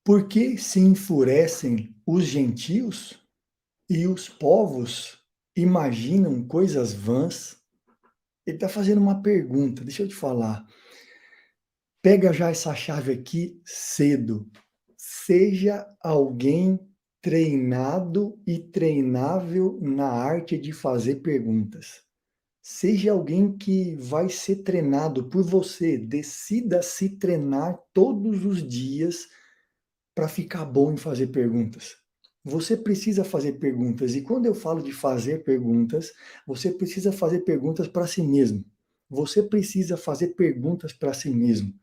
Por que se enfurecem os gentios e os povos imaginam coisas vãs? Ele está fazendo uma pergunta, deixa eu te falar. Pega já essa chave aqui cedo. Seja alguém treinado e treinável na arte de fazer perguntas. Seja alguém que vai ser treinado por você. Decida se treinar todos os dias para ficar bom em fazer perguntas. Você precisa fazer perguntas. E quando eu falo de fazer perguntas, você precisa fazer perguntas para si mesmo. Você precisa fazer perguntas para si mesmo.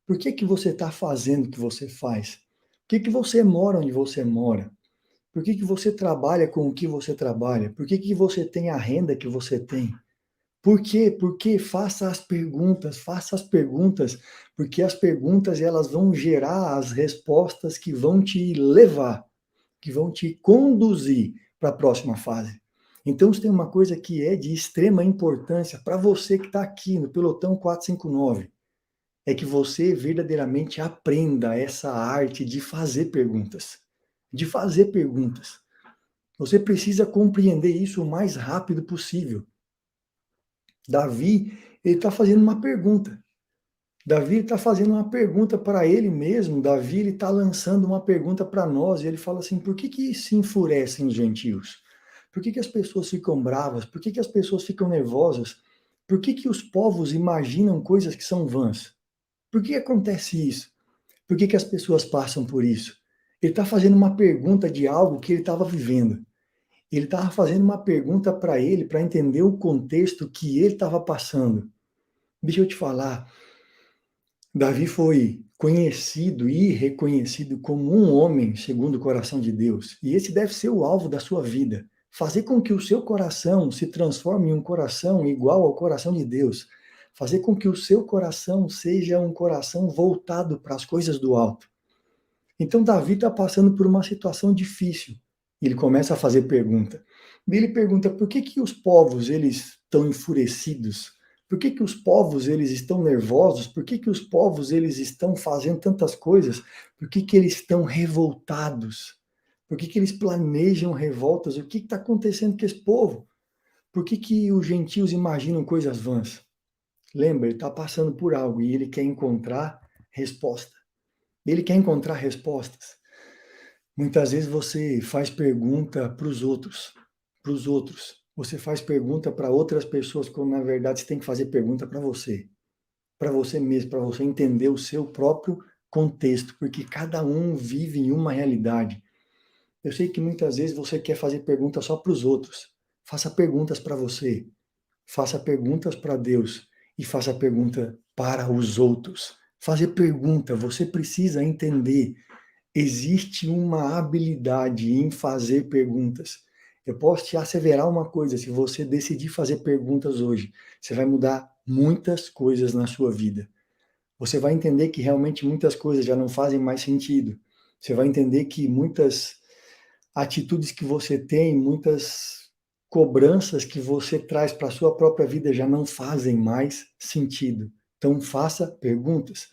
Por que que você está fazendo o que você faz? Por que que você mora onde você mora? Por que que você trabalha com o que você trabalha? Por que que você tem a renda que você tem? Por quê? Porque faça as perguntas, porque as perguntas elas vão gerar as respostas que vão te levar, que vão te conduzir para a próxima fase. Então, se tem uma coisa que é de extrema importância para você que está aqui no Pelotão 459, é que você verdadeiramente aprenda essa arte de fazer perguntas. De fazer perguntas. Você precisa compreender isso o mais rápido possível. Davi, ele está fazendo uma pergunta. Davi está fazendo uma pergunta para ele mesmo. Davi ele está lançando uma pergunta para nós. E ele fala assim: por que que se enfurecem os gentios? Por que que as pessoas ficam bravas? Por que que as pessoas ficam nervosas? Por que que os povos imaginam coisas que são vãs? Por que acontece isso? Por que que as pessoas passam por isso? Ele está fazendo uma pergunta de algo que ele estava vivendo. Ele estava fazendo uma pergunta para ele, para entender o contexto que ele estava passando. Deixa eu te falar, Davi foi conhecido e reconhecido como um homem segundo o coração de Deus. E esse deve ser o alvo da sua vida. Fazer com que o seu coração se transforme em um coração igual ao coração de Deus. Fazer com que o seu coração seja um coração voltado para as coisas do alto. Então Davi está passando por uma situação difícil. Ele começa a fazer pergunta. E ele pergunta: por que que os povos eles estão enfurecidos? Por que que os povos eles estão nervosos? Por que que os povos eles estão fazendo tantas coisas? Por que que eles estão revoltados? Por que que eles planejam revoltas? O que está acontecendo com esse povo? Por que que os gentios imaginam coisas vãs? Lembra, ele está passando por algo e ele quer encontrar resposta. Ele quer encontrar respostas. Muitas vezes você faz pergunta para os outros, para os outros. Você faz pergunta para outras pessoas, quando na verdade você tem que fazer pergunta para você mesmo, para você entender o seu próprio contexto, porque cada um vive em uma realidade. Eu sei que muitas vezes você quer fazer pergunta só para os outros. Faça perguntas para você, faça perguntas para Deus e faça pergunta para os outros. Fazer pergunta, você precisa entender. Existe uma habilidade em fazer perguntas. Eu posso te asseverar uma coisa: se você decidir fazer perguntas hoje, você vai mudar muitas coisas na sua vida. Você vai entender que realmente muitas coisas já não fazem mais sentido. Você vai entender que muitas atitudes que você tem, muitas cobranças que você traz para a sua própria vida já não fazem mais sentido. Então, faça perguntas.